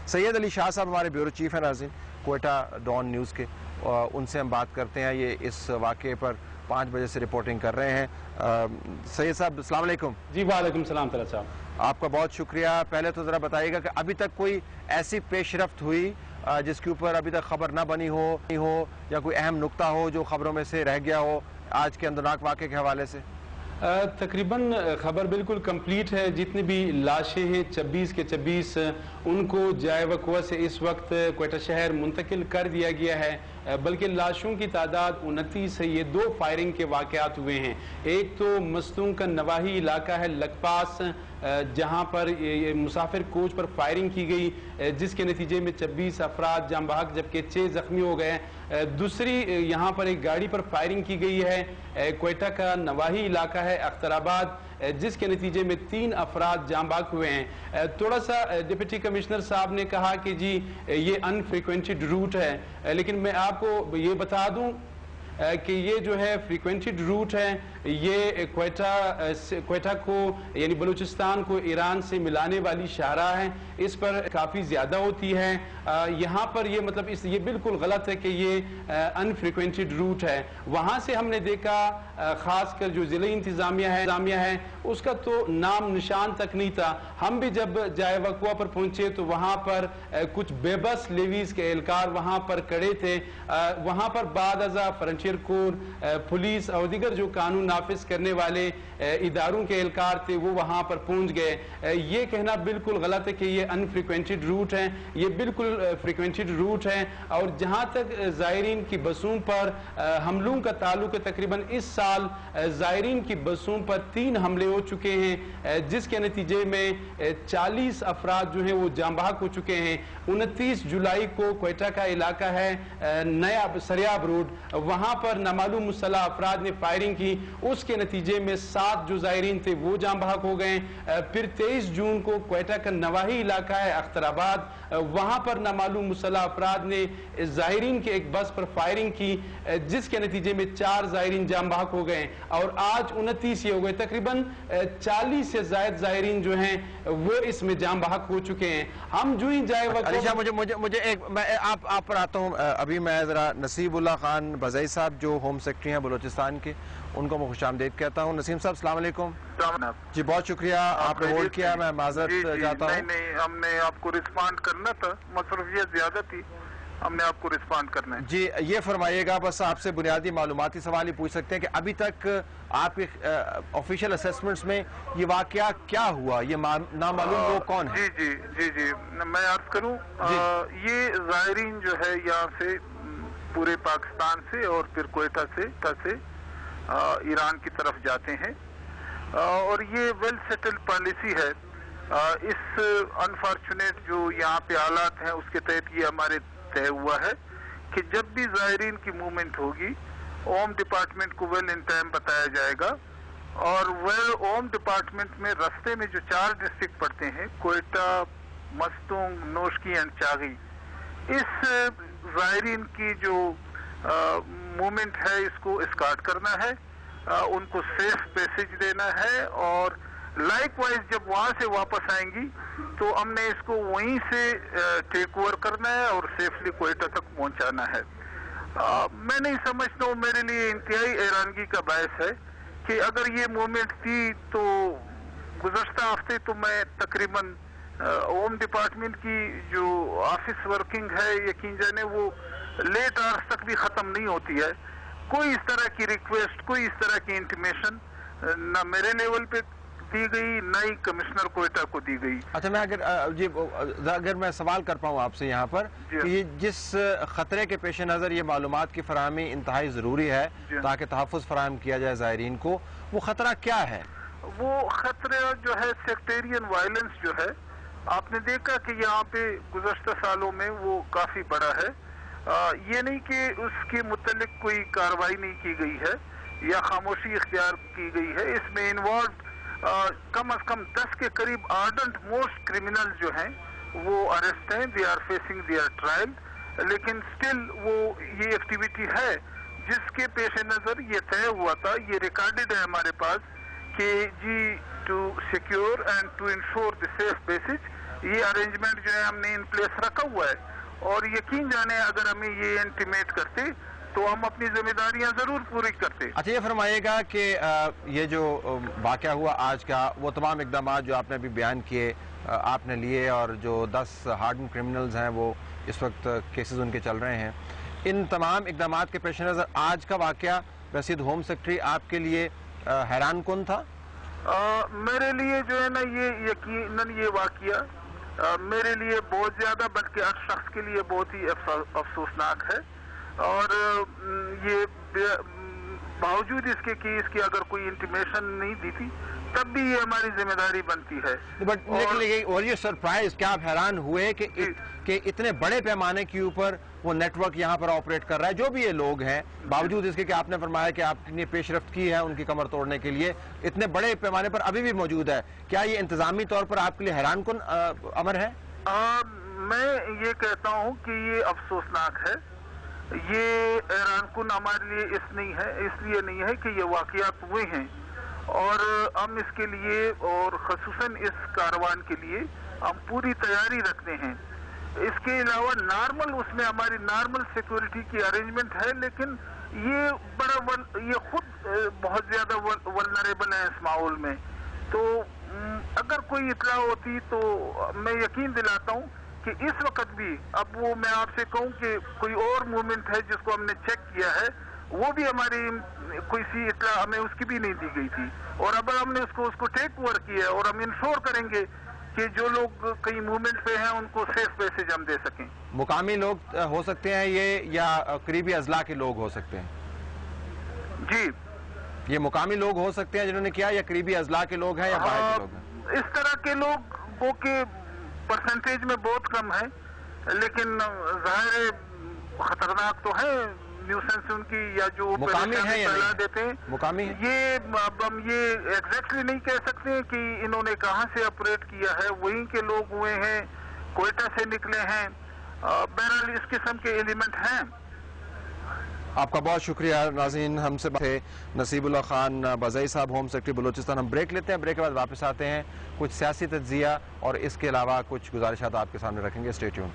سید علی شاہ صاحب ہمارے bureau chief ہیں ناظرین کوئٹہ ڈان نیوز کے، ان سے ہم بات کرتے ہیں. یہ اس واقعے پر 5 بجے سے رپورٹنگ کر رہے ہیں. سید صاحب السلام علیکم. جی وعلیکم السلام طلعت صاحب. آپ کا بہت شکریہ. پہلے تو ذرا بتائیے گا کہ ابھی تک کوئی ایسی پیش رفت ہوئی جس کے اوپر ابھی تک خبر نہ بنی ہو یا کوئی اہم نقطہ ہو جو خبروں میں سے رہ گیا ہو آج کے اندرناک واقعے کے حوالے سے؟ تقریباً خبر بالکل کمپلیٹ ہے. جتنی بھی لاشیں ہیں 26 کے 26 ان کو جائے وقوع سے اس وقت کوئٹہ شہر منتقل کر دیا گیا ہے، بلکہ لاشوں کی تعداد 29 ہے. یہ 2 فائرنگ کے واقعات ہوئے ہیں. ایک تو مستونگ کا نواحی علاقہ ہے لکپاس جہاں پر مسافر کوچ پر فائرنگ کی گئی جس کے نتیجے میں 26 افراد جاں بحق جبکہ 6 زخمی ہو گئے. دوسری یہاں پر ایک گاڑی پر فائرنگ کی گئی ہے کوئٹہ کا نواحی علاقہ ہے اختر آباد جس کے نتیجے میں 3 افراد جاں بحق ہوئے ہیں. تھوڑا سا ڈپٹی کمشنر صاحب نے کہا کہ جی یہ انفریکوینٹڈ روٹ ہے، لیکن میں آپ کو یہ بتا دوں کہ یہ جو ہے فریکوینٹڈ روٹ ہے. یہ کوئٹہ کو یعنی بلوچستان کو ایران سے ملانے والی شاہراہ ہے، اس پر کافی زیادہ ہوتی ہے. یہاں پر یہ مطلب یہ بالکل غلط ہے کہ یہ انفریکوینٹڈ روٹ ہے. وہاں سے ہم نے دیکھا خاص کر جو ضلعی انتظامیہ ہے اس کا تو نام نشان تک نہیں تھا. ہم بھی جب جائے وقوع پر پہنچے تو وہاں پر کچھ بے بس لیویز کے اہلکار وہاں پر کڑے تھے. وہاں پر بعد ازاں فرنٹیئر کور، پولیس اور دیگر جو قانون نافذ کرنے والے اداروں کے اہلکار تھے وہ وہاں پر پہنچ گئے. یہ کہنا بالکل غلط ہے کہ یہ انفریکوینٹڈ روٹ ہے. یہ بالکل فریکوینٹڈ روٹ ہے. اور جہاں تک زائرین کی بسوں پر حملوں کا تعلق ہے تقریباً اس سال زائرین کی بسوں پر 3 حملے ہو چکے ہیں جس کے نتیجے میں 40 افراد جو ہیں وہ جاں بحق ہو چکے ہیں. 29 جولائی کو کوئٹہ کا علاقہ ہے نیا سریاب روڈ، وہاں پر نامعلوم مسلح افراد نے فائرنگ کی. اس کے نتیجے میں 7 جو زائرین تھے وہ جاں بحق ہو گئے. پھر 23 جون کو کوئٹہ کا نواحی علاقہ ہے اختر آباد، وہاں پر نامعلوم مسلح افراد نے زائرین کے ایک بس پر فائرنگ کی جس کے نتیجے میں 4 زائرین جاں بحق ہو گئے. اور آج 29 یہ ہو گئے، تقریباً 40 سے زائد زائرین جو ہیں وہ اس میں جاں بحق ہو چکے ہیں. ہم جو ہی جائے وقت مجھے ایک میں آپ پر آتا ہوں. ابھی میں ذرا نصیب اللہ خان بزئی صاحب جو ہوم سیکرٹری ہیں بلوچستان کے، ان کو میں خوش آمدید کہتا ہوں. نسیم صاحب السلام علیکم. جی بہت شکریہ آپ نے ہولڈ کیا، میں معذرت چاہتا ہوں. نہیں ہم نے آپ کو رسپانڈ کرنا تھا، مصروفیت زیادہ تھی، ہم نے آپ کو رسپانڈ کرنا ہے. جی یہ فرمائیے گا، بس آپ سے بنیادی معلوماتی سوال ہی پوچھ سکتے ہیں کہ ابھی تک آپ کے آفیشیل اسیسمنٹس میں یہ واقعہ کیا ہوا، یہ نامعلوم لوگ کون ہیں؟ جی میں عرض کروں. یہ زائرین جو ہے یہاں سے پورے پاکستان سے اور پھر کوئٹہ سے ایران کی طرف جاتے ہیں اور یہ ویل سیٹل پالیسی ہے. اس انفارچونیٹ جو یہاں پہ حالات ہیں اس کے تحت یہ ہمارے طے ہوا ہے کہ جب بھی زائرین کی موومنٹ ہوگی ہوم ڈپارٹمنٹ کو ویل ان ٹائم بتایا جائے گا. اور ہوم ڈپارٹمنٹ میں رستے میں جو 4 ڈسٹرکٹ پڑتے ہیں کوئٹہ، مستونگ، نوشکی اینڈ چاغی، اس زائرین کی جو موومنٹ ہے اس کو اسکارٹ کرنا ہے، ان کو سیف پیسج دینا ہے. اور لائک وائز جب وہاں سے واپس آئیں گی تو ہم نے اس کو وہیں سے ٹیک اوور کرنا ہے اور سیفلی کوئٹہ تک پہنچانا ہے. میں نہیں سمجھتا ہوں، میرے لیے انتہائی حیرانگی کا باعث ہے کہ اگر یہ موومنٹ تھی تو گزشتہ ہفتے تو میں تقریباً ہوم ڈپارٹمنٹ کی جو آفس ورکنگ ہے یقین جانے وہ لیٹ آورس تک بھی ختم نہیں ہوتی ہے. کوئی اس طرح کی ریکویسٹ، کوئی اس طرح کی انٹیمیشن نہ میرے لیول پہ دی گئی نہ ہی کمشنر کوئٹہ کو دی گئی. اچھا اگر میں سوال کر پاؤں آپ سے یہاں پر کہ یہ جس خطرے کے پیش نظر یہ معلومات کی فراہمی انتہائی ضروری ہے تاکہ تحفظ فراہم کیا جائے زائرین کو، وہ خطرہ کیا ہے؟ وہ خطرہ جو ہے سیکٹیرین وائلنس جو ہے، آپ نے دیکھا کہ یہاں پہ گزشتہ سالوں میں وہ کافی بڑا ہے. یہ نہیں کہ اس کے متعلق کوئی کارروائی نہیں کی گئی ہے یا خاموشی اختیار کی گئی ہے. اس میں انوالوڈ کم از کم 10 کے قریب آرڈنٹ موسٹ کرمنل جو ہیں وہ اریسٹ ہیں، they are facing their trial. لیکن سٹل وہ یہ ایکٹیویٹی ہے جس کے پیش نظر یہ طے ہوا تھا، یہ ریکارڈڈ ہے ہمارے پاس کہ جی to secure and to ensure the safe passage یہ ارینجمنٹ جو ہے ہم نے ان پلیس رکھا ہوا ہے، اور یقین جانے اگر ہمیں یہ انٹیمیٹ کرتے تو ہم اپنی ذمہ داریاں ضرور پوری کرتے۔ اچھا یہ فرمائیے گا کہ یہ جو واقعہ ہوا آج کا، وہ تمام اقدامات جو آپ نے ابھی بیان کیے آپ نے لیے، اور جو 10 ہارڈن کرمنلز ہیں وہ اس وقت کیسز ان کے چل رہے ہیں، ان تمام اقدامات کے پیش نظر آج کا واقعہ رشید ہوم سیکرٹری آپ کے لیے حیران کن تھا؟ میرے لیے جو ہے نا یہ یقیناً یہ واقعہ میرے لیے بہت زیادہ بلکہ ہر شخص کے لیے بہت ہی افسوسناک ہے، اور یہ باوجود اس کے کہ اس کی اگر کوئی انٹیمیشن نہیں دی تھی تب بھی یہ ہماری ذمہ داری بنتی ہے۔ بٹ اور یہ سرپرائز کیا آپ حیران ہوئے کہ اتنے بڑے پیمانے کے اوپر وہ نیٹ ورک یہاں پر آپریٹ کر رہا ہے، جو بھی یہ لوگ ہیں باوجود اس کے کہ آپ نے فرمایا کہ آپ نے پیش رفت کی ہے ان کی کمر توڑنے کے لیے، اتنے بڑے پیمانے پر ابھی بھی موجود ہے، کیا یہ انتظامی طور پر آپ کے لیے حیران کن امر ہے؟ میں یہ کہتا ہوں کہ یہ افسوسناک ہے، یہ حیران کن ہمارے لیے اس لیے نہیں ہے کہ یہ واقعات ہوئے ہیں، اور ہم اس کے لیے اور خصوصاً اس کاروان کے لیے ہم پوری تیاری رکھتے ہیں۔ اس کے علاوہ اس میں ہماری نارمل سیکورٹی کی ارینجمنٹ ہے، لیکن یہ خود بہت زیادہ ولنریبل ہے اس ماحول میں، تو اگر کوئی اطلاع ہوتی تو میں یقین دلاتا ہوں کہ اس وقت بھی، اب وہ میں آپ سے کہوں کہ کوئی اور موومنٹ ہے جس کو ہم نے چیک کیا ہے، وہ بھی ہماری کوئی سی اطلاع ہمیں اس کی بھی نہیں دی گئی تھی، اور اب ہم نے اس کو ٹیک اوور کیا ہے، اور ہم انشور کریں گے کہ جو لوگ کئی موومنٹ پہ ہیں ان کو سیف میسج ہم دے سکیں۔ مقامی لوگ ہو سکتے ہیں یہ، یا قریبی اضلاع کے لوگ ہو سکتے ہیں؟ جی یہ مقامی لوگ ہو سکتے ہیں جنہوں نے کیا، یا قریبی اضلاع کے لوگ ہیں، یا باہر کے لوگ ہیں؟ اس طرح کے لوگوں کے پرسنٹیج میں بہت کم ہے، لیکن ظاہر خطرناک تو ہے نیوسنس ان کی، یا جو مقامی ہیں یا پھیلا نہیں دیتے ہیں مقامی ہیں؟ یہ اب ہم یہ ایگزیکٹلی نہیں کہہ سکتے کہ انہوں نے کہاں سے آپریٹ کیا ہے، وہیں کے لوگ ہوئے ہیں، کوئٹہ سے نکلے ہیں، بہرحال اس قسم کے ایلیمنٹ ہیں۔ آپ کا بہت شکریہ ناظرین، ہم سے تھے نصیب اللہ خان بزئی صاحب، ہوم سیکرٹری بلوچستان۔ ہم بریک لیتے ہیں، بریک کے بعد واپس آتے ہیں، کچھ سیاسی تجزیہ اور اس کے علاوہ کچھ گزارشات آپ کے سامنے رکھیں گے۔ Stay tuned.